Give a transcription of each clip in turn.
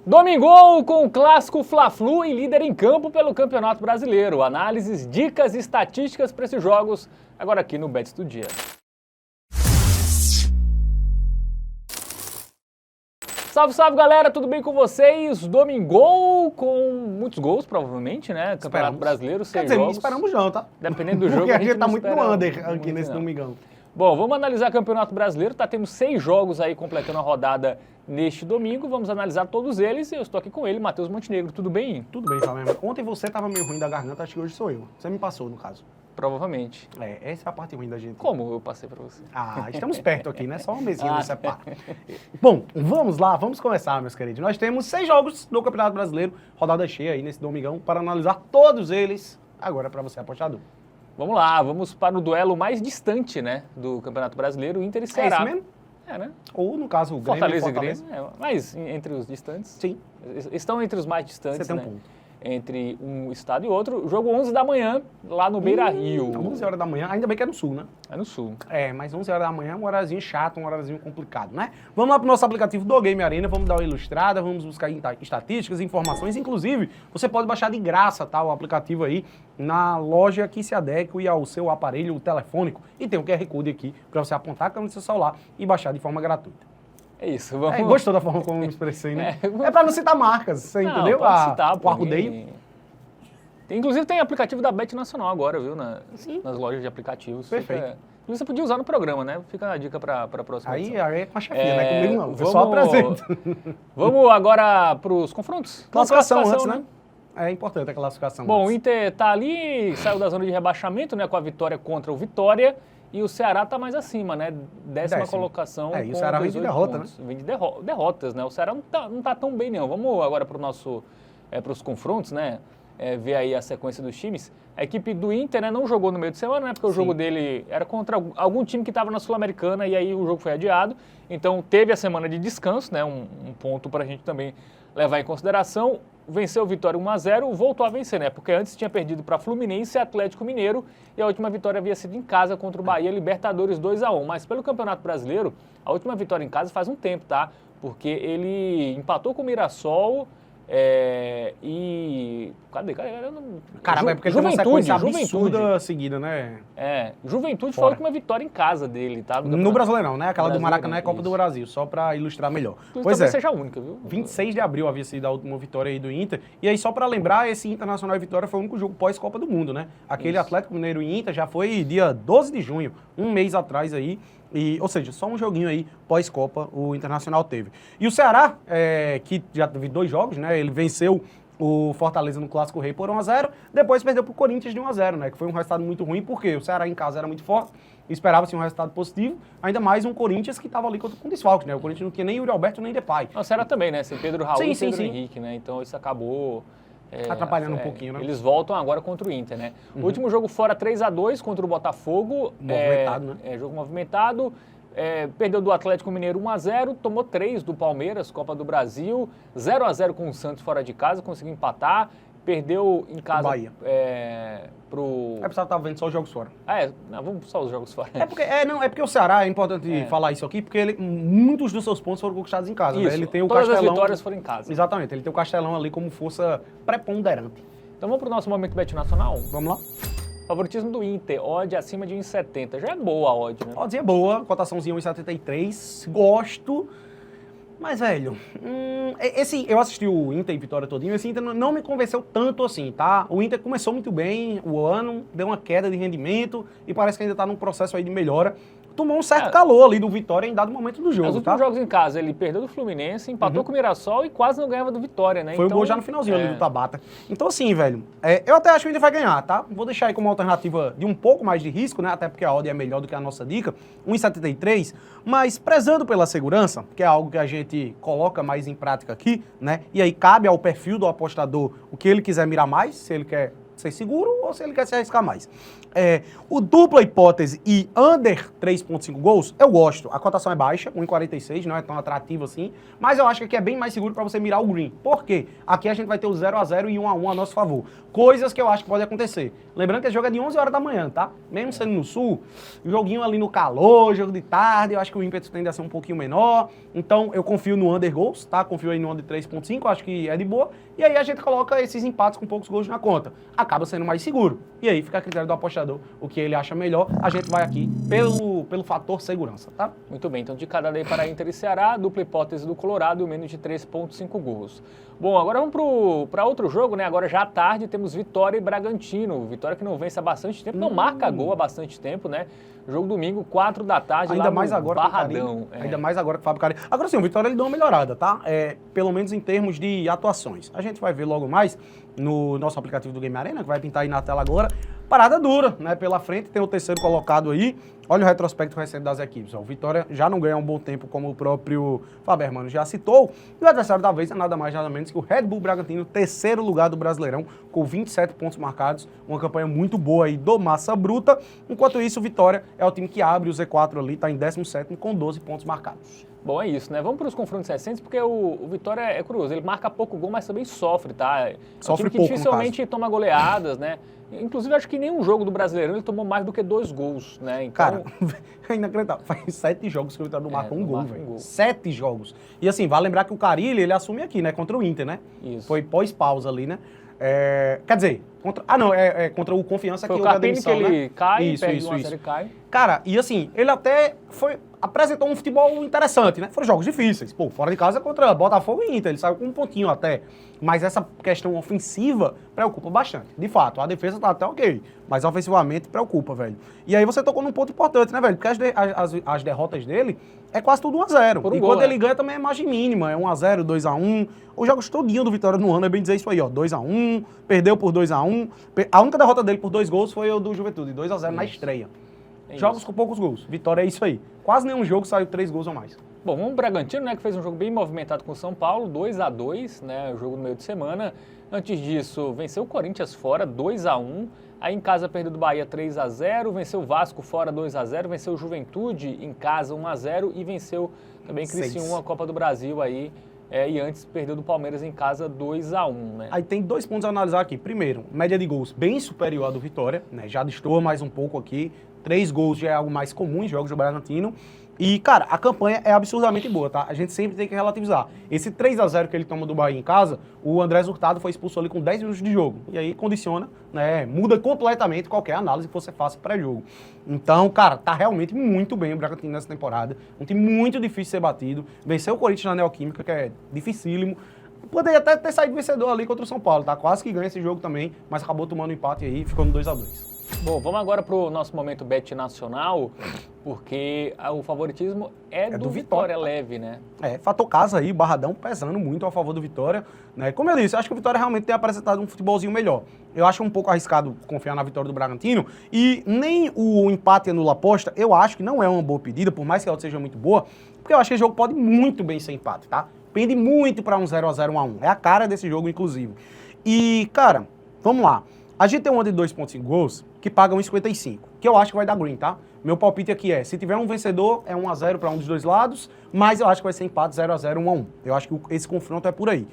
Domingão com o clássico Fla-Flu e líder em campo pelo Campeonato Brasileiro. Análises, dicas e estatísticas para esses jogos, agora aqui no Bets do Dia. Salve, salve galera, tudo bem com vocês? Domingão com muitos gols, provavelmente, né? Campeonato Brasileiro, 6 jogos. Não esperamos não, tá? Dependendo do jogo, porque a gente tá muito no under aqui muito, nesse não. Domingão. Bom, vamos analisar o Campeonato Brasileiro, tá tendo 6 jogos aí completando a rodada neste domingo, vamos analisar todos eles e eu estou aqui com ele, Matheus Montenegro, tudo bem? Tudo bem, Flamengo. Ontem você tava meio ruim da garganta, acho que hoje sou eu. Você me passou, no caso. Provavelmente. Essa é a parte ruim da gente. Como eu passei para você? Estamos perto aqui, né? Só uma mesinha nos separa. Bom, vamos lá, vamos começar, meus queridos. Nós temos 6 jogos do Campeonato Brasileiro, rodada cheia aí nesse domingão, para analisar todos eles, agora para você, apostador. Vamos lá, vamos para o duelo mais distante, né, do Campeonato Brasileiro, Inter e Ceará. É esse mesmo? É, né? Ou, no caso, o Grêmio Fortaleza e Fortaleza. e Grêmio, mas entre os distantes. Sim. Estão entre os mais distantes, Você tem né? um ponto. Entre um estado e outro. Jogo 11 da manhã, lá no Beira-Rio. 11 horas da manhã, ainda bem que é no sul, né? É no sul. Mas 11 horas da manhã é um horáriozinho chato, um horáriozinho complicado, né? Vamos lá pro nosso aplicativo do Game Arena, vamos dar uma ilustrada, vamos buscar estatísticas, informações, inclusive você pode baixar de graça, tá, o aplicativo aí na loja que se adeque ao seu aparelho telefônico e tem um QR Code aqui para você apontar a câmera do seu celular e baixar de forma gratuita. É isso, vamos... Gostou da forma como eu me expressei, né? É para não citar marcas, você entendeu? Pode citar, o arrudeio. Inclusive tem aplicativo da Bet Nacional agora, viu? Sim. Nas lojas de aplicativos. Perfeito. Você podia usar no programa, né? Fica a dica para a próxima edição. Aí é com a chefia, né? Comigo não. Eu só Vamos... apresento. Vamos agora para os confrontos? Classificação antes, né? É importante a classificação. Bom, antes. o Inter tá ali, saiu da zona de rebaixamento, né? Com a vitória contra o Vitória. E o Ceará tá mais acima, né? Décima colocação. E o Ceará vem de derrota, pontos. Vem de derrotas, né? O Ceará não tá tão bem, não. Vamos agora para os confrontos, né? Ver aí a sequência dos times. A equipe do Inter, né, não jogou no meio de semana, né? Porque o jogo dele era contra algum time que estava na Sul-Americana e aí o jogo foi adiado. Então teve a semana de descanso, né? Um ponto para a gente também levar em consideração. Venceu o Vitória 1-0, voltou a vencer, né? Porque antes tinha perdido para Fluminense e Atlético Mineiro e a última vitória havia sido em casa contra o Bahia, Libertadores 2-1. Mas pelo Campeonato Brasileiro, a última vitória em casa faz um tempo, tá? Porque ele empatou com o Mirassol e... Cadê? Caramba, é porque ele tem uma sequência absurda seguida, né? Juventude foi a última vitória em casa dele, tá? No Brasileirão, né? Aquela do Maracanã é Copa do Brasil, só pra ilustrar melhor. Pois talvez seja a única, viu? 26 de abril havia sido a última vitória aí do Inter. E aí, só pra lembrar, esse Internacional e Vitória foi o único jogo pós-Copa do Mundo, né? Aquele Atlético Mineiro e Inter já foi dia 12 de junho, um mês atrás aí. Ou seja, só um joguinho aí pós-Copa o Internacional teve. E o Ceará, que já teve 2 jogos, né? Ele venceu o Fortaleza no Clássico Rei por 1-0, depois perdeu pro Corinthians de 1-0, né? Que foi um resultado muito ruim, porque o Ceará em casa era muito forte, esperava-se um resultado positivo, ainda mais um Corinthians que estava ali com desfalques, né? O Corinthians não tinha nem Yuri Alberto nem Depay. O Ceará também, né? Sem Pedro Raul e Pedro Henrique, né? Então isso acabou... atrapalhando um pouquinho, né? Eles voltam agora contra o Inter, né? O último jogo fora 3-2 contra o Botafogo. Movimentado, né? Jogo movimentado. Perdeu do Atlético Mineiro 1-0, tomou 3 do Palmeiras, Copa do Brasil, 0-0 com o Santos fora de casa, conseguiu empatar, perdeu em casa Bahia. pro... É porque você tava vendo só os jogos fora. Não, vamos só os jogos fora. É porque o Ceará, é importante falar isso aqui, porque muitos dos seus pontos foram conquistados em casa. Isso, né? Ele tem o todas Castelão, as vitórias foram em casa. Exatamente, ele tem o Castelão ali como força preponderante. Então vamos pro nosso Momento Bet Nacional? Vamos lá? Favoritismo do Inter, odd acima de 1,70. Já é boa a odd, né? Oddzinha boa, cotaçãozinha 1,73. Gosto. Mas, velho, eu assisti o Inter e Vitória todinho, esse Inter não me convenceu tanto assim, tá? O Inter começou muito bem o ano, deu uma queda de rendimento e parece que ainda tá num processo aí de melhora. Tomou um certo calor ali do Vitória em dado momento do jogo, Os últimos jogos em casa, ele perdeu do Fluminense, empatou com o Mirassol e quase não ganhava do Vitória, né? Foi o gol já no finalzinho ali do Tabata. Então, assim, velho, eu até acho que o Inter vai ganhar, tá? Vou deixar aí como alternativa de um pouco mais de risco, né? Até porque a odd é melhor do que a nossa dica, 1,73. Mas prezando pela segurança, que é algo que a gente coloca mais em prática aqui, né? E aí cabe ao perfil do apostador o que ele quiser mirar mais, se ele quer ser seguro ou se ele quer se arriscar mais. O dupla hipótese e under 3.5 gols, eu gosto. A cotação é baixa, 1,46, não é tão atrativo assim, mas eu acho que aqui é bem mais seguro para você mirar o green. Por quê? Aqui a gente vai ter o 0-0 e 1-1 a nosso favor. Coisas que eu acho que pode acontecer. Lembrando que o jogo é de 11 horas da manhã, tá? Mesmo sendo no sul, joguinho ali no calor, jogo de tarde, eu acho que o ímpeto tende a ser um pouquinho menor. Então eu confio no under gols, tá? Confio aí no under 3.5, acho que é de boa. E aí a gente coloca esses empates com poucos gols na conta. Acaba sendo mais seguro. E aí fica a critério do apostador o que ele acha melhor. A gente vai aqui pelo fator segurança, tá? Muito bem, então de cada lei para Inter e Ceará, dupla hipótese do Colorado, menos de 3,5 gols. Bom, agora vamos para outro jogo, né? Agora já à tarde temos Vitória e Bragantino. Vitória que não vence há bastante tempo, não marca gol há bastante tempo, né? Jogo domingo, 4 da tarde, ainda lá mais no agora Barradão. Ainda mais agora que o Fábio Carilli. Agora sim, o Vitória ele deu uma melhorada, tá? Pelo menos em termos de atuações. A gente vai ver logo mais no nosso aplicativo do Game Arena, que vai pintar aí na tela agora. Parada dura, né? Pela frente, tem o terceiro colocado aí. Olha o retrospecto recente das equipes. Ó. O Vitória já não ganha há um bom tempo, como o próprio Fábio Hermano já citou. E o adversário da vez é nada mais, nada menos que o Red Bull Bragantino, terceiro lugar do Brasileirão, com 27 pontos marcados. Uma campanha muito boa aí do Massa Bruta. Enquanto isso, o Vitória é o time que abre o Z4 ali, tá em 17º com 12 pontos marcados. Bom, é isso, né? Vamos para os confrontos recentes, porque o Vitória é curioso. Ele marca pouco gol, mas também sofre, tá? Sofre um time que pouco, dificilmente toma goleadas, né? Inclusive, acho que nenhum jogo do Brasileirão ele tomou mais do que 2 gols, né? Então, cara, é inacreditável. Faz 7 jogos que o Vitória não marca um gol, velho. 7 jogos. E assim, vale lembrar que o Carilli, ele assume aqui, né? Contra o Inter, né? Isso. Foi pós-pausa ali, né? Quer dizer, contra contra o Confiança foi que houve a demissão, que ele né? cai, perde uma série e cai. Cara, e assim, ele até apresentou um futebol interessante, né? Foram jogos difíceis. Pô, fora de casa contra Botafogo e Inter, ele saiu com um pontinho até. Mas essa questão ofensiva preocupa bastante. De fato, a defesa tá até ok, mas ofensivamente preocupa, velho. E aí você tocou num ponto importante, né, velho? Porque as derrotas dele é quase tudo 1-0. E quando ele ganha também é margem mínima, é 1-0, 2-1. Os jogos todinho do Vitória no ano, é bem dizer isso aí, ó, 2-1, perdeu por 2-1. A única derrota dele por 2 gols foi o do Juventude, 2-0 na estreia. Jogos com poucos gols. Vitória é isso aí. Quase nenhum jogo saiu 3 gols ou mais. Bom, vamos pro Bragantino, né, que fez um jogo bem movimentado com o São Paulo, 2-2, né, o jogo no meio de semana. Antes disso, venceu o Corinthians fora, 2-1. Aí em casa perdeu do Bahia 3-0, venceu o Vasco fora 2-0, venceu o Juventude em casa 1-0 e venceu também Criciúma, a Copa do Brasil aí. E antes perdeu do Palmeiras em casa 2-1, né? Aí tem 2 pontos a analisar aqui. Primeiro, média de gols bem superior à do Vitória, né? Já destoa mais um pouco aqui. 3 gols já é algo mais comum em jogos do Bragantino. E, cara, a campanha é absurdamente boa, tá? A gente sempre tem que relativizar. Esse 3-0 que ele toma do Bahia em casa, o Andrés Hurtado foi expulso ali com 10 minutos de jogo. E aí condiciona, né? Muda completamente qualquer análise que você faça pré-jogo. Então, cara, tá realmente muito bem o Bragantino nessa temporada. Um time muito difícil de ser batido. Venceu o Corinthians na Neoquímica, que é dificílimo. Poderia até ter saído vencedor ali contra o São Paulo, tá? Quase que ganha esse jogo também, mas acabou tomando um empate aí e ficou no 2-2. Bom, vamos agora para o nosso momento bet nacional, porque o favoritismo é do Vitória leve, né? Fator casa aí, Barradão pesando muito a favor do Vitória, né? Como eu disse, eu acho que o Vitória realmente tem apresentado um futebolzinho melhor. Eu acho um pouco arriscado confiar na vitória do Bragantino e nem o empate anula aposta, eu acho que não é uma boa pedida, por mais que ela seja muito boa, porque eu acho que esse jogo pode muito bem ser empate, tá? Pende muito para um 0-0, 1-1. É a cara desse jogo, inclusive. E, cara, vamos lá. A gente tem um de 2.5 gols que paga 1,55, que eu acho que vai dar green, tá? Meu palpite aqui é, se tiver um vencedor, é 1-0 para um dos dois lados, mas eu acho que vai ser empate 0-0, 1-1. Eu acho que esse confronto é por aí.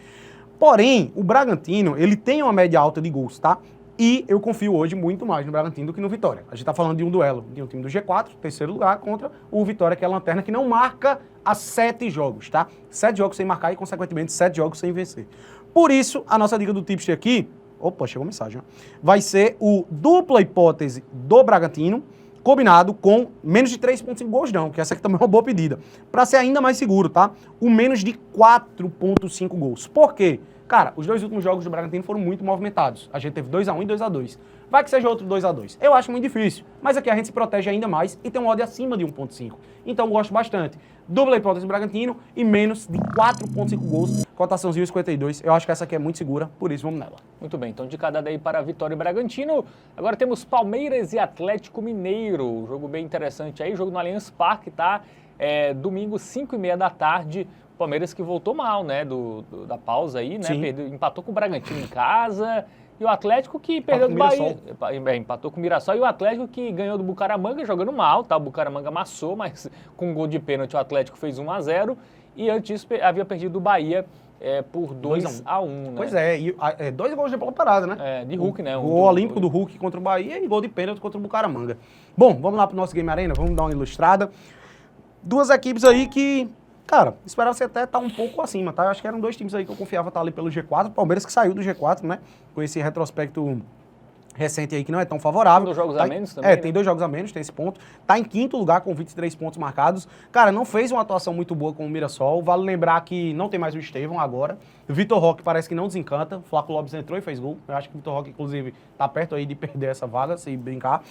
Porém, o Bragantino, ele tem uma média alta de gols, tá? E eu confio hoje muito mais no Bragantino do que no Vitória. A gente tá falando de um duelo de um time do G4, terceiro lugar, contra o Vitória, que é a lanterna, que não marca há 7 jogos, tá? 7 jogos sem marcar e, consequentemente, 7 jogos sem vencer. Por isso, a nossa dica do Tipster aqui, opa, chegou mensagem, ó, vai ser o dupla hipótese do Bragantino, combinado com menos de 3.5 gols não, que essa aqui também é uma boa pedida. Para ser ainda mais seguro, tá? O menos de 4.5 gols. Por quê? Cara, os 2 últimos jogos do Bragantino foram muito movimentados. A gente teve 2-1 e 2-2. Vai que seja outro 2-2. Eu acho muito difícil, mas aqui a gente se protege ainda mais e tem um odd acima de 1.5. Então gosto bastante. Dupla hipótese do Bragantino e menos de 4.5 gols, cotaçãozinho 52. Eu acho que essa aqui é muito segura, por isso vamos nela. Muito bem, então de cada daí para Vitória e Bragantino. Agora temos Palmeiras e Atlético Mineiro. Jogo bem interessante aí, jogo no Allianz Parque, tá? Domingo, 5h30 da tarde. Palmeiras que voltou mal, né, da pausa aí, né? Empatou com o Bragantino em casa E o Atlético que perdeu do Bahia, empatou com o Mirassol, e o Atlético que ganhou do Bucaramanga jogando mal, tá? O Bucaramanga amassou, mas com um gol de pênalti o Atlético fez 1-0, e antes disso havia perdido do Bahia por 2-1, né? Pois é, e 2 gols de bola parada, né? De Hulk, né? O gol olímpico do Hulk contra o Bahia e gol de pênalti contra o Bucaramanga. Bom, vamos lá pro nosso Game Arena, vamos dar uma ilustrada. Duas equipes aí que, cara, esperava você até estar um pouco acima, tá? Eu acho que eram 2 times aí que eu confiava estar ali pelo G4. O Palmeiras que saiu do G4, né? Com esse retrospecto recente aí que não é tão favorável. Tem 2 jogos a menos também, tem 2 jogos a menos, tem esse ponto. Tá em 5º lugar com 23 pontos marcados. Cara, não fez uma atuação muito boa com o Mirassol. Vale lembrar que não tem mais o Estevão agora. O Vitor Roque parece que não desencanta. O Flaco Lopes entrou e fez gol. Eu acho que o Vitor Roque, inclusive, tá perto aí de perder essa vaga, se brincar.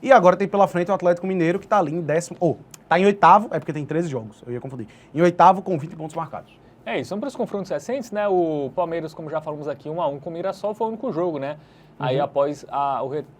E agora tem pela frente o Atlético Mineiro, que tá ali em 10º... tá em 8º, é porque tem 13 jogos, eu ia confundir. Em 8º com 20 pontos marcados. É isso, vamos para os confrontos recentes, né? O Palmeiras, como já falamos aqui, 1-1 com o Mirassol, foi o único jogo, né? Aí após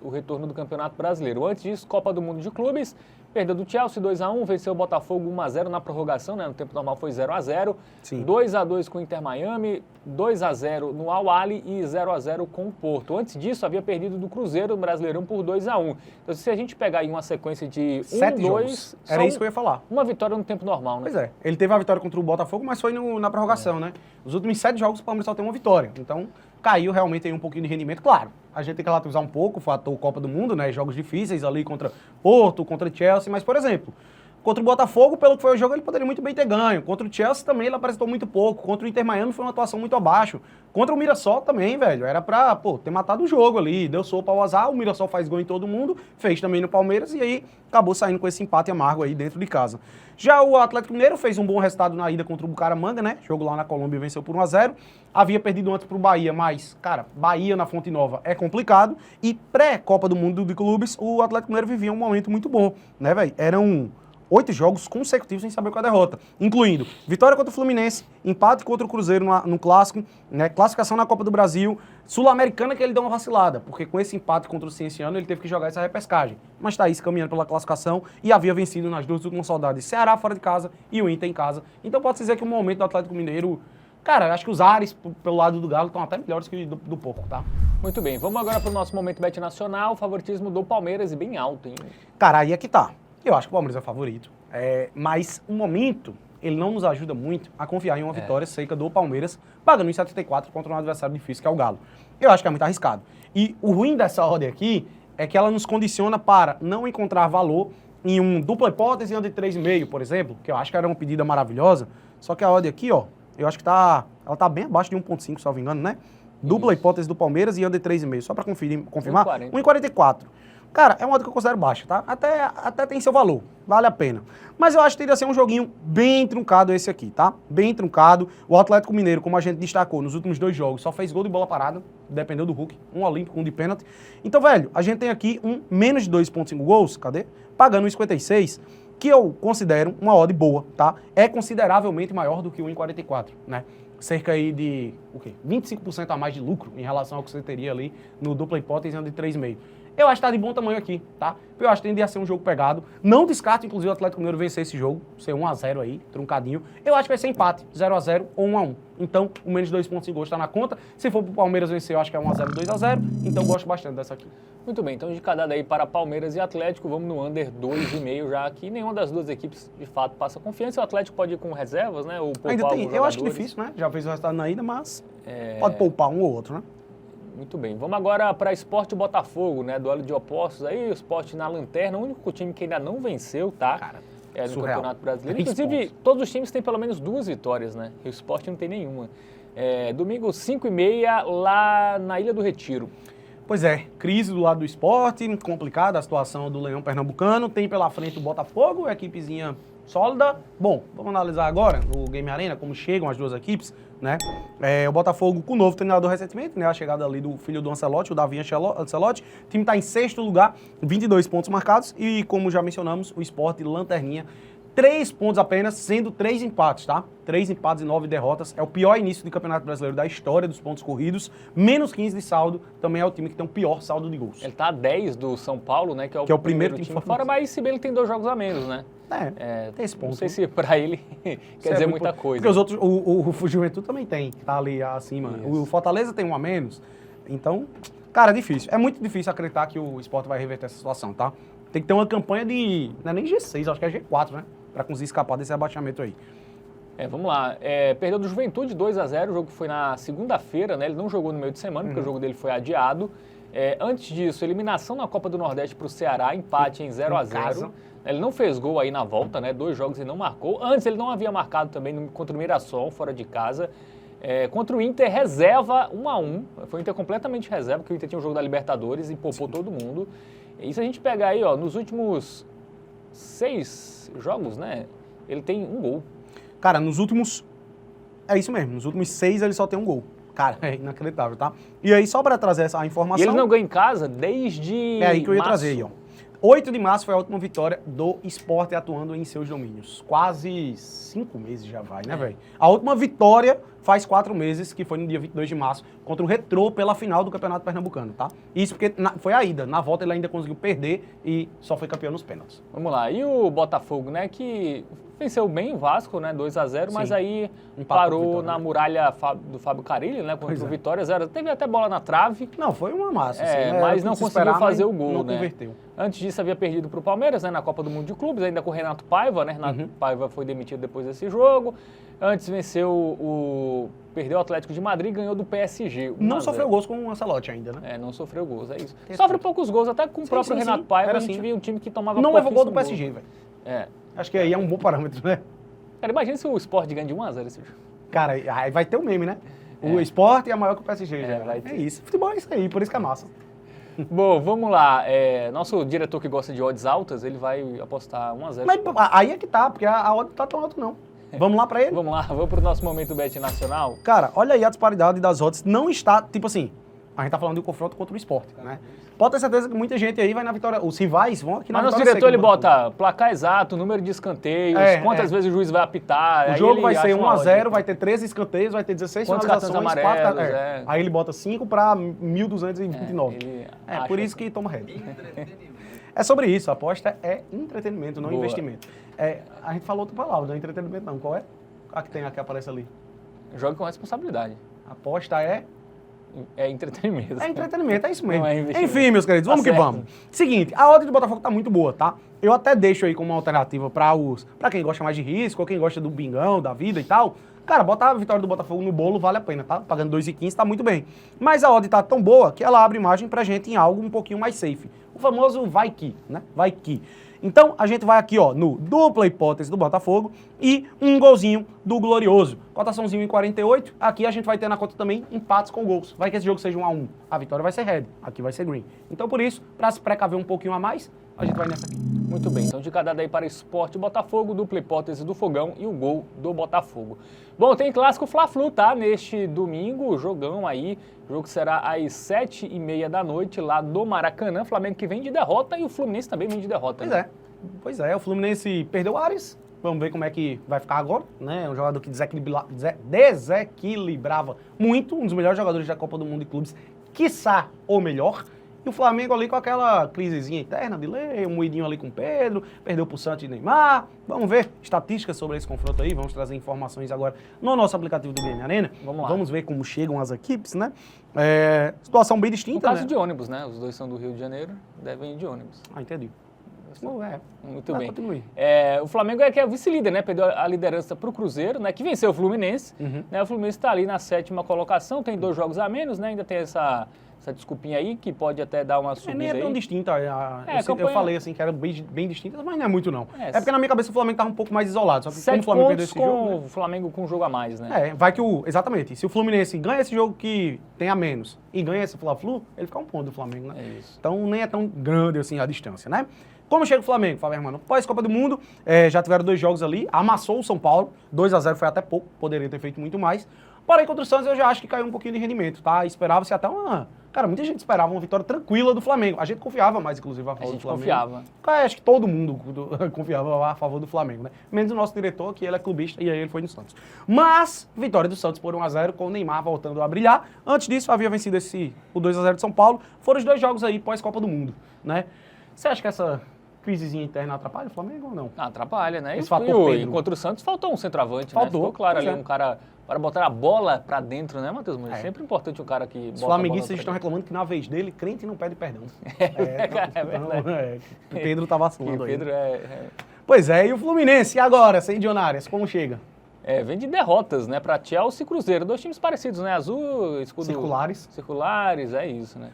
o retorno do Campeonato Brasileiro. Antes disso, Copa do Mundo de Clubes, perdeu do Chelsea 2-1, venceu o Botafogo 1-0 na prorrogação, né? No tempo normal foi 0-0. 2-2 com o Inter Miami, 2-0 no Al Ahly e 0-0 com o Porto. Antes disso, havia perdido do Cruzeiro no Brasileirão por 2-1. Então, se a gente pegar aí uma sequência de 7 jogos, era isso que eu ia falar. Uma vitória no tempo normal, né? Pois é, ele teve a vitória contra o Botafogo, mas foi na prorrogação, né? Os últimos 7 jogos o Palmeiras só tem uma vitória. Então, caiu realmente aí um pouquinho de rendimento. Claro, a gente tem que relativizar um pouco o fator Copa do Mundo, né? Jogos difíceis ali contra Porto, contra Chelsea, mas, por exemplo, contra o Botafogo, pelo que foi o jogo, ele poderia muito bem ter ganho. Contra o Chelsea também ele apresentou muito pouco. Contra o Inter Miami foi uma atuação muito abaixo. Contra o Mirassol também, velho, era pra, ter matado o jogo ali. Deu sopa ao azar, o Mirassol faz gol em todo mundo, fez também no Palmeiras e aí acabou saindo com esse empate amargo aí dentro de casa. Já o Atlético Mineiro fez um bom resultado na ida contra o Bucaramanga, né? Jogo lá na Colômbia e venceu por 1-0. Havia perdido antes pro Bahia, mas, cara, Bahia na Fonte Nova é complicado. E pré-Copa do Mundo de Clubes, o Atlético Mineiro vivia um momento muito bom, né, velho? Eram 8 jogos consecutivos sem saber qual a derrota, incluindo vitória contra o Fluminense, empate contra o Cruzeiro no Clássico, né, classificação na Copa do Brasil, Sul-Americana que ele deu uma vacilada, porque com esse empate contra o Cienciano ele teve que jogar essa repescagem. Mas tá aí se caminhando pela classificação e havia vencido nas 2 últimas rodadas, Ceará fora de casa e o Inter em casa. Então pode dizer que o momento do Atlético Mineiro, cara, acho que os ares pelo lado do Galo estão até melhores que do Porco, tá? Muito bem, vamos agora para o nosso momento bet nacional, o favoritismo do Palmeiras e bem alto, hein? Cara, aí é que tá. Eu acho que o Palmeiras é favorito, mas o momento, ele não nos ajuda muito a confiar em uma vitória seca do Palmeiras, pagando em 74 contra um adversário difícil que é o Galo. Eu acho que é muito arriscado. E o ruim dessa ordem aqui é que ela nos condiciona para não encontrar valor em um dupla hipótese e under 3,5, por exemplo, que eu acho que era uma pedida maravilhosa, só que a ordem aqui, ó, eu acho que ela tá bem abaixo de 1,5, se eu não me engano, né? Dupla hipótese do Palmeiras e under 3,5, só para confirmar, 1,44. Cara, é uma odd que eu considero baixa, tá? Até tem seu valor, vale a pena. Mas eu acho que teria ser um joguinho bem truncado esse aqui, tá? Bem truncado. O Atlético Mineiro, como a gente destacou nos últimos 2 jogos, só fez gol de bola parada, dependeu do Hulk, um olímpico, um de pênalti. Então, velho, a gente tem aqui um menos de 2,5 gols, cadê? Pagando 1,56, que eu considero uma odd boa, tá? É consideravelmente maior do que o 1,44, né? Cerca aí de, 25% a mais de lucro em relação ao que você teria ali no dupla hipótese de 3,5. Eu acho que tá de bom tamanho aqui, tá? Eu acho que tende a ser um jogo pegado. Não descarto, inclusive, o Atlético Mineiro vencer esse jogo, ser 1-0 aí, truncadinho. Eu acho que vai ser empate, 0-0 ou 1-1. Então, o menos 2,5 gols tá na conta. Se for pro Palmeiras vencer, eu acho que é 1-0, 2-0. Então, gosto bastante dessa aqui. Muito bem, então de cada aí para Palmeiras e Atlético, vamos no under 2,5 já aqui. Nenhuma das duas equipes, de fato, passa confiança. O Atlético pode ir com reservas, né? Ou ainda tem, eu acho que difícil, né? Já fez o resultado na ida, mas pode poupar um ou outro, né? Muito bem, vamos agora para Sport e Botafogo, né? Duelo de opostos aí, o Sport na lanterna, o único time que ainda não venceu, tá? Cara, no surreal. Campeonato Brasileiro. Inclusive, todos os times têm pelo menos 2 vitórias, né? E o Sport não tem nenhuma. Domingo, 5h30, lá na Ilha do Retiro. Pois é, crise do lado do Sport, complicada a situação do Leão Pernambucano, tem pela frente o Botafogo, equipezinha sólida. Bom, vamos analisar agora no Game Arena como chegam as duas equipes, né? O Botafogo com o novo treinador recentemente, né? A chegada ali do filho do Ancelotti, o Davi Ancelotti. O time está em 6º lugar, 22 pontos marcados e, como já mencionamos, o Sport lanterninha, 3 pontos apenas, sendo 3 empates, tá? 3 empates e 9 derrotas. É o pior início de Campeonato Brasileiro da história dos pontos corridos. Menos 15 de saldo. Também é o time que tem o pior saldo de gols. Ele tá a 10 do São Paulo, né? Que é o primeiro time fora, mas se bem ele tem 2 jogos a menos, né? Tem esse ponto. Não sei se pra ele quer dizer muita coisa. Porque os outros, o Juventude também tem, que tá ali acima. O Fortaleza tem 1 a menos. Então, cara, é difícil. É muito difícil acreditar que o Sport vai reverter essa situação, tá? Tem que ter uma campanha de, não é nem G6, acho que é G4, né? Pra conseguir escapar desse abaixamento aí. Vamos lá. Perdeu do Juventude 2-0, o jogo foi na segunda-feira, né? Ele não jogou no meio de semana, porque o jogo dele foi adiado. Antes disso, eliminação na Copa do Nordeste para o Ceará, empate em 0-0. Ele não fez gol aí na volta, né? 2 jogos e não marcou. Antes ele não havia marcado também contra o Mirassol, fora de casa. Contra o Inter, reserva 1-1. Foi o Inter completamente reserva, porque o Inter tinha um jogo da Libertadores e poupou todo mundo. E se a gente pegar aí, ó, nos últimos 6 jogos, né? Ele tem 1 gol. Cara, nos últimos... É isso mesmo, nos últimos 6 ele só tem 1 gol. Cara, é inacreditável, tá? E aí, só para trazer essa informação... E ele não ganha em casa desde É aí que eu ia março. trazer aí, ó. 8 de março foi a última vitória do Sport atuando em seus domínios. Quase 5 meses já vai, né, velho? A última vitória faz 4 meses, que foi no dia 22 de março, contra o Retrô pela final do Campeonato Pernambucano, tá? Isso porque foi a ida. Na volta ele ainda conseguiu perder e só foi campeão nos pênaltis. Vamos lá. E o Botafogo, né, que venceu bem o Vasco, né, 2-0, mas aí parou na muralha do Fábio Carille, né, contra o Vitória 0. Teve até bola na trave. Não, foi uma massa, assim, né? Mas não conseguiu fazer o gol, não né? Converteu. Antes disso havia perdido para o Palmeiras, né, na Copa do Mundo de Clubes, ainda com o Renato Paiva, né? Renato Paiva foi demitido depois desse jogo. Antes perdeu o Atlético de Madrid e ganhou do PSG. Não sofreu gols com o Ancelotti ainda, né? Não sofreu gols, é isso. Sofre poucos gols, até com o próprio Renato Paiva, a gente via um time que tomava não levou gol do PSG, velho. Acho que aí é um bom parâmetro, né? Cara, imagina se o Sport ganha de 1-0 esse jogo. Cara, aí vai ter um meme, né? O Sport é maior que o PSG. É isso. Futebol é isso aí, por isso que é massa. Bom, vamos lá. Nosso diretor que gosta de odds altas, ele vai apostar 1-0. Mas aí é que tá, porque a odd não tá tão alta, não. Vamos lá pra ele? Vamos lá, vamos pro nosso momento bet nacional. Cara, olha aí a disparidade das odds. Não está, tipo assim, a gente tá falando de um confronto contra o Sport, né? Pode ter certeza que muita gente aí vai na vitória. Os rivais vão aqui na vitória. Mas nosso diretor, ele bota placar exato, número de escanteios, quantas vezes o juiz vai apitar. O jogo vai ser 1-0, vai ter 13 escanteios, vai ter 16 finalizações, amarelos, Aí ele bota 5 para 1.229. Por isso que toma rédea. É sobre isso, a aposta é entretenimento, não investimento. A gente falou outra palavra, não é entretenimento não. Qual é? A que tem, a que aparece ali. Jogue com responsabilidade. A aposta é entretenimento. É entretenimento, é isso mesmo. Não Enfim, meus queridos, vamos que vamos. Seguinte, a odd do Botafogo tá muito boa, tá? Eu até deixo aí como uma alternativa pra quem gosta mais de risco, ou quem gosta do bingão, da vida e tal. Cara, botar a vitória do Botafogo no bolo vale a pena, tá? Pagando 2,15 tá muito bem. Mas a odd tá tão boa que ela abre margem pra gente em algo um pouquinho mais safe. O famoso vai que, né? Vai que. Então, a gente vai aqui, ó, no dupla hipótese do Botafogo e um golzinho do Glorioso. Cotaçãozinho em 48. Aqui a gente vai ter na conta também empates com gols. Vai que esse jogo seja 1-1. A vitória vai ser red, aqui vai ser green. Então, por isso, para se precaver um pouquinho a mais, a gente vai nessa aqui. Muito bem, então de cada daí para Sport Botafogo, dupla hipótese do Fogão e o gol do Botafogo. Bom, tem clássico Fla-Flu, tá? Neste domingo, jogão aí. O jogo será às 7h30 da noite lá do Maracanã. Flamengo que vem de derrota e o Fluminense também vem de derrota. Pois é, o Fluminense perdeu o Ares. Vamos ver como é que vai ficar agora, né? É um jogador que desequilibrava muito, um dos melhores jogadores da Copa do Mundo de Clubes, quiçá o melhor. E o Flamengo ali com aquela crisezinha interna de lei, um moidinho ali com o Pedro, perdeu pro Santos e Neymar. Vamos ver estatísticas sobre esse confronto aí, vamos trazer informações agora no nosso aplicativo do Game Arena. Vamos lá. Vamos ver como chegam as equipes, né? Situação bem distinta, no caso de ônibus, né? Os dois são do Rio de Janeiro, devem ir de ônibus. Entendi. Muito bem. O Flamengo que é o vice-líder, né? Perdeu a liderança para o Cruzeiro, né? Que venceu o Fluminense. Né? O Fluminense está ali na 7ª colocação, tem 2 jogos a menos, né? Ainda tem essa desculpinha aí, que pode até dar uma subida nem é tão aí. Distinta. Eu falei assim que era bem distintas, mas não é muito não. Porque na minha cabeça o Flamengo estava um pouco mais isolado. Só que 7 como o Flamengo perdeu pontos esse jogo, com o Flamengo com um jogo a mais, né? Vai que exatamente. Se o Fluminense ganha esse jogo que tem a menos e ganha esse Fla-Flu, ele fica um ponto do Flamengo, né? É isso. Então nem é tão grande assim a distância, né? Como chega o Flamengo, Fábio Hermano? Pós-Copa do Mundo, já tiveram 2 jogos ali, amassou o São Paulo, 2-0 foi até pouco, poderia ter feito muito mais. Porém, contra o Santos eu já acho que caiu um pouquinho de rendimento, tá? Esperava-se até uma... Cara, muita gente esperava uma vitória tranquila do Flamengo. A gente confiava mais, inclusive, a favor do Flamengo. Confiava. Acho que todo mundo confiava a favor do Flamengo, né? Menos o nosso diretor, que ele é clubista, e aí ele foi no Santos. Mas, vitória do Santos por 1-0, com o Neymar voltando a brilhar. Antes disso, havia vencido o 2-0 de São Paulo. Foram os 2 jogos aí pós-Copa do Mundo, né? Você acha que essa crisezinha interna atrapalha o Flamengo ou não? Atrapalha, né? Esse fator Pedro. Contra o Santos faltou um centroavante, Faltou, né? Ficou claro pois ali, é. um cara para botar a bola pra dentro, né, Matheus Muniz? É. Sempre importante um cara que Os bota a bola flamenguistas pra estão dentro. reclamando que na vez dele, crente não pede perdão. Cara, é Então, verdade. o Pedro tá Que vacilando aí. Pedro Pois é, e o Fluminense, e agora, sem Dionárias, como chega? vem de derrotas, né, pra Chelsea e Cruzeiro. Dois times parecidos, né? Azul, escudo... Circulares. Circulares, é isso, né?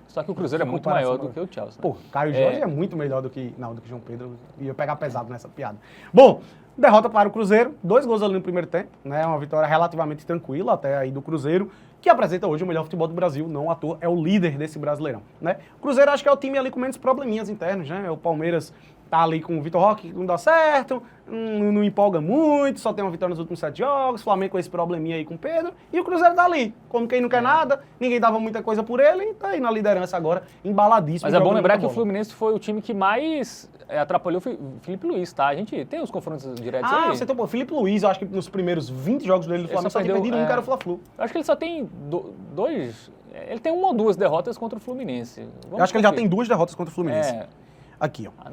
Só que o Cruzeiro é Que muito comparação, maior do né? que o Chelsea. Né? Pô, Caio Jorge é muito melhor do que João Pedro. Ia pegar pesado nessa piada. Bom, derrota para o Cruzeiro. 2 gols ali no primeiro tempo, né? Uma vitória relativamente tranquila até aí do Cruzeiro, que apresenta hoje o melhor futebol do Brasil, não à toa, é o líder desse Brasileirão, né? O Cruzeiro acho que é o time ali com menos probleminhas internos, né? O Palmeiras tá ali com o Vitor Roque, que não dá certo, não empolga muito, só tem uma vitória nos últimos 7 jogos, o Flamengo com esse probleminha aí com o Pedro, e o Cruzeiro tá ali, como quem não quer nada, ninguém dava muita coisa por ele, e tá aí na liderança agora, embaladíssimo. Mas é bom jogando lembrar muita que o bola. Fluminense foi o time que mais atrapalhou o Felipe Luiz, tá? A gente tem os confrontos diretos aí. Você tem o Felipe Luiz, eu acho que nos primeiros 20 jogos dele do Flamengo só tinha perdido um, que era o Fla-Flu. Eu acho que ele só tem dois... Ele tem 1 ou 2 derrotas contra o Fluminense. Eu acho que ele já tem 2 derrotas contra o Fluminense. É, Aqui, ó.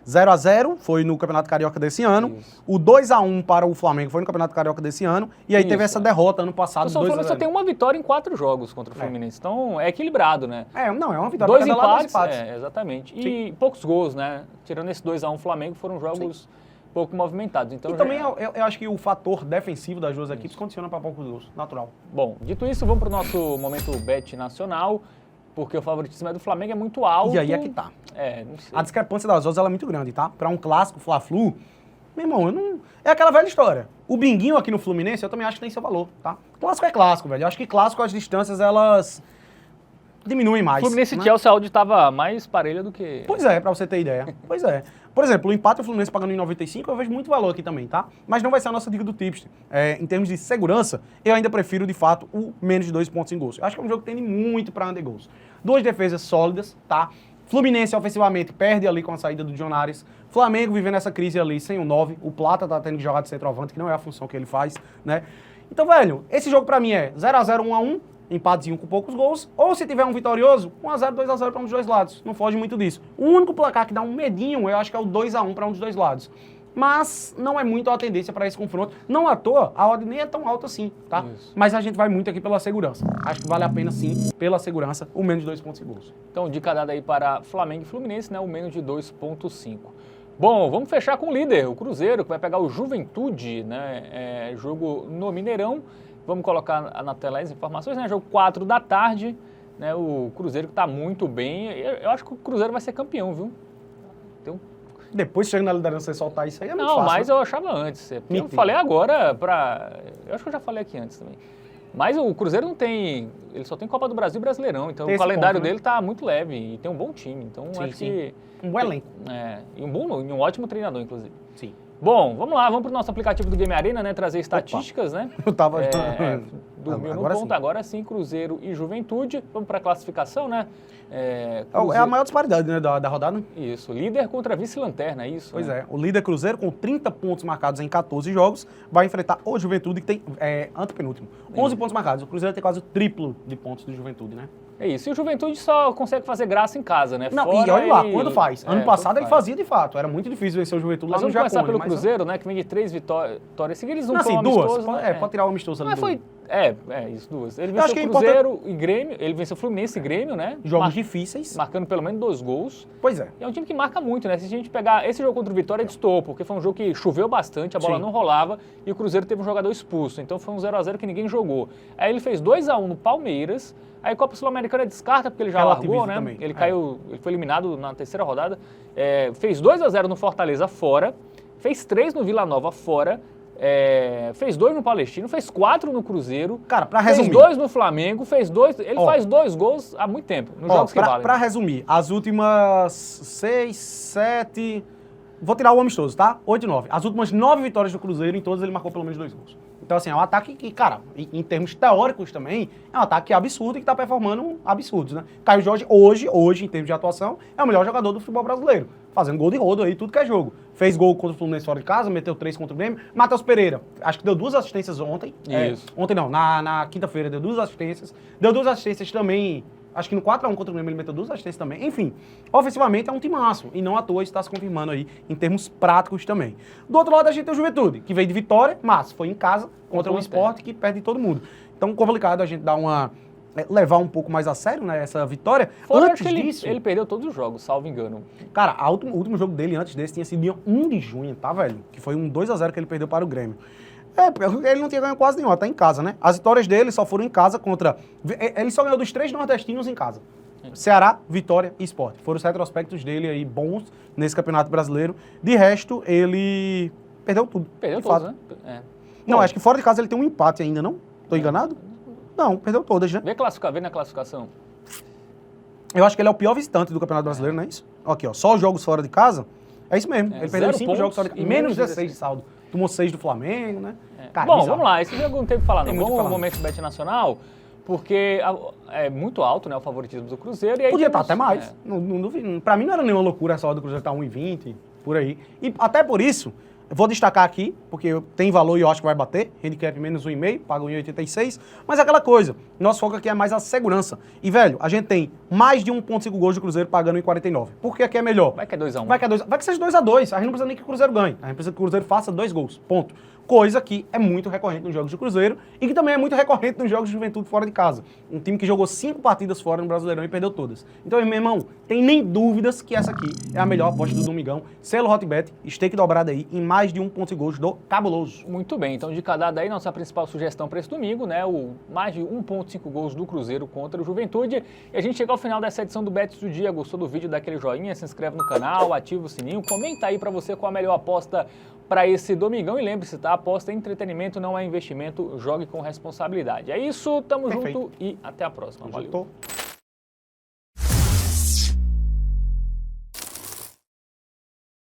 0-0 foi no Campeonato Carioca desse ano. Isso. O 2-1 para o Flamengo foi no Campeonato Carioca desse ano. E aí teve Isso, essa derrota ano passado, o Fluminense só 2-0. tem uma vitória em 4 jogos contra o Fluminense. Então é equilibrado, né? Não, é uma vitória 2 pra cada lado, empates, exatamente. E poucos gols, né? Tirando esse 2-1 Flamengo, foram jogos pouco movimentados. Então E também eu acho que o fator defensivo das duas equipes condiciona para poucos gols, natural. Bom, dito isso, vamos para o nosso momento bet nacional, porque o favoritismo é do Flamengo, é muito alto. E aí é que tá. Não sei. A discrepância das odds ela é muito grande, tá? Para um clássico Fla-Flu, meu irmão, eu não... É aquela velha história. O binguinho aqui no Fluminense, eu também acho que tem seu valor, tá? Clássico é clássico, velho. Eu acho que clássico, as distâncias, elas diminuem mais. Fluminense e né? Chelsea, a odd estava mais parelha do que... Pois é, pra você ter ideia. Pois é. Por exemplo, o empate do Fluminense pagando em 95, eu vejo muito valor aqui também, tá? Mas não vai ser a nossa dica do tipster. Em termos de segurança, eu ainda prefiro, de fato, o menos de 2 pontos em gols. Eu acho que é um jogo que tende muito pra under gols. 2 defesas sólidas, tá? Fluminense, ofensivamente, perde ali com a saída do Dionárias. Flamengo vivendo essa crise ali sem o 9. O Plata tá tendo que jogar de centroavante, que não é a função que ele faz, né? Então, velho, esse jogo pra mim é 0x0, 1x1, empatezinho com poucos gols, ou se tiver um vitorioso, 1x0, 2x0 para um dos dois lados. Não foge muito disso. O único placar que dá um medinho, eu acho que é o 2x1 para um dos dois lados. Mas não é muito a tendência para esse confronto. Não à toa, a odd nem é tão alta assim, tá? Isso. Mas a gente vai muito aqui pela segurança. Acho que vale a pena sim, pela segurança, o menos de 2 pontos em gols. Então, dica dada aí para Flamengo e Fluminense, né? O menos de 2,5. Bom, vamos fechar com o líder, o Cruzeiro, que vai pegar o Juventude, né? Jogo no Mineirão. Vamos colocar na tela as informações, né? Jogo 4 da tarde, né? O Cruzeiro que está muito bem. Eu acho que o Cruzeiro vai ser campeão, viu? Depois, chega na liderança e soltar isso aí, é muito Não, fácil. mas eu achava antes. Porque eu Mentira. falei agora pra... Eu acho que eu já falei aqui antes também. Mas o Cruzeiro não tem... Ele só tem Copa do Brasil e Brasileirão. Então Tem o esse calendário ponto, né? dele tá muito leve e tem um bom time. Então Sim, acho sim. que... Um bom elenco. E um ótimo treinador, inclusive. Sim. Bom, vamos lá, vamos pro nosso aplicativo do Game Arena, né? Trazer estatísticas, né? Eu tava... Dormiu Agora no ponto, sim. agora sim, Cruzeiro e Juventude. Vamos pra classificação, né? É a maior disparidade, né, da rodada. Isso, líder contra vice-lanterna, é isso? Pois né? é, o líder Cruzeiro, com 30 pontos marcados em 14 jogos, vai enfrentar o Juventude, que tem antepenúltimo. 11 pontos marcados. O Cruzeiro tem quase o triplo de pontos do Juventude, né? É isso, e o Juventude só consegue fazer graça em casa, né? Não, Fora e olha lá, ele- quando faz. Ano quando passado ele faz. fazia de fato. Era muito difícil vencer o Juventude Mas lá no vamos começar Jacone. pelo mas- Cruzeiro, né? Que vem de 3 vitórias seguidas, um Não, foi assim, um duas. amistoso, né? Pode tirar o amistoso ali. Mas do- foi... isso, duas. Ele acho venceu que é o Cruzeiro e Grêmio, ele venceu o Fluminense e Grêmio, né? Jogos difíceis. Marcando pelo menos 2 gols. Pois é. E é um time que marca muito, né? Se a gente pegar esse jogo contra o Vitória, destoou, porque foi um jogo que choveu bastante, a bola Sim. não rolava e o Cruzeiro teve um jogador expulso. Então foi um 0x0 que ninguém jogou. Aí ele fez 2x1 no Palmeiras. Aí a Copa Sul-Americana descarta, porque ele já Relativiza largou, né? também. Ele caiu, ele foi eliminado na terceira rodada. Fez 2x0 no Fortaleza fora. Fez 3 no Vila Nova fora. Fez 2 no Palestino, fez 4 no Cruzeiro. Cara, pra fez resumir. 2 no Flamengo, fez 2. Ele Ó. faz 2 gols há muito tempo, nos jogos que valem. Pra resumir, as últimas 6, 7... Vou tirar o amistoso, tá? 8 e 9. As últimas 9 vitórias do Cruzeiro, em todas ele marcou pelo menos 2 gols. Então, assim, é um ataque que, cara, em termos teóricos também, é um ataque absurdo e que tá performando absurdos, né? Caio Jorge, hoje, em termos de atuação, é o melhor jogador do futebol brasileiro. Fazendo gol de rodo aí, tudo que é jogo. Fez gol contra o Fluminense fora de casa, meteu 3 contra o Grêmio. Matheus Pereira, acho que deu 2 assistências ontem. Isso. Ontem não, na quinta-feira deu 2 assistências. Deu 2 assistências também Acho que no 4x1 contra o Grêmio ele meteu 2 assistências também. Enfim, ofensivamente é um timaço. E não à toa está se confirmando aí em termos práticos também. Do outro lado a gente tem o Juventude, que veio de vitória, mas foi em casa contra o Sport, que perde todo mundo. Então complicado a gente dar levar um pouco mais a sério, né, essa vitória. Antes disso, ele perdeu todos os jogos, salvo engano. Cara, o último jogo dele antes desse tinha sido dia 1 de junho, tá, velho? Que foi um 2x0 que ele perdeu para o Grêmio. Ele não tinha ganho quase nenhum, até em casa, né? As vitórias dele só foram em casa contra... Ele só ganhou dos 3 nordestinos em casa. Ceará, Vitória e Sport. Foram os retrospectos dele aí bons nesse Campeonato Brasileiro. De resto, ele perdeu tudo. Perdeu todos, né? Não, acho que fora de casa ele tem um empate ainda, não? Tô enganado? Não, perdeu todas, né? Vê na classificação. Eu acho que ele é o pior visitante do Campeonato Brasileiro, não é isso? Aqui, ó, só os jogos fora de casa. É isso mesmo. Ele perdeu 5 jogos fora de casa. Menos 16 de saldo. Tomou 6 do Flamengo, né? Cara, bom, vamos lá. Esse jogo não tem o que falar, não. Vamos ao ao momento do Bet Nacional, porque é muito alto, né, o favoritismo do Cruzeiro. E aí podia estar até mais. Não duvido. Pra mim não era nenhuma loucura essa hora do Cruzeiro estar 1,20, por aí. E até por isso... Eu vou destacar aqui, porque tem valor e eu acho que vai bater. Handicap menos 1,5, paga 1,86. Mas é aquela coisa, nosso foco aqui é mais a segurança. E, velho, a gente tem mais de 1,5 gols do Cruzeiro pagando 1,49. Porque aqui é melhor. Vai que é 2x1. Vai que seja 2x2. A gente não precisa nem que o Cruzeiro ganhe. A gente precisa que o Cruzeiro faça 2 gols. Ponto. Coisa que é muito recorrente nos jogos do Cruzeiro e que também é muito recorrente nos jogos de Juventude fora de casa. Um time que jogou 5 partidas fora no Brasileirão e perdeu todas. Então, meu irmão, tem nem dúvidas que essa aqui é a melhor aposta do domingão. Selo Hotbet, stake dobrado aí em mais de 1,5 gols do Cabuloso. Muito bem, então de cada daí, nossa principal sugestão para esse domingo, né? O mais de 1,5 gols do Cruzeiro contra o Juventude. E a gente chega ao final dessa edição do Bets do Dia. Gostou do vídeo? Dá aquele joinha, se inscreve no canal, ativa o sininho, comenta aí para você qual a melhor aposta para esse domingão. E lembre-se, tá? Aposta em entretenimento, não é investimento. Jogue com responsabilidade. É isso, tamo junto e até a próxima. Valeu.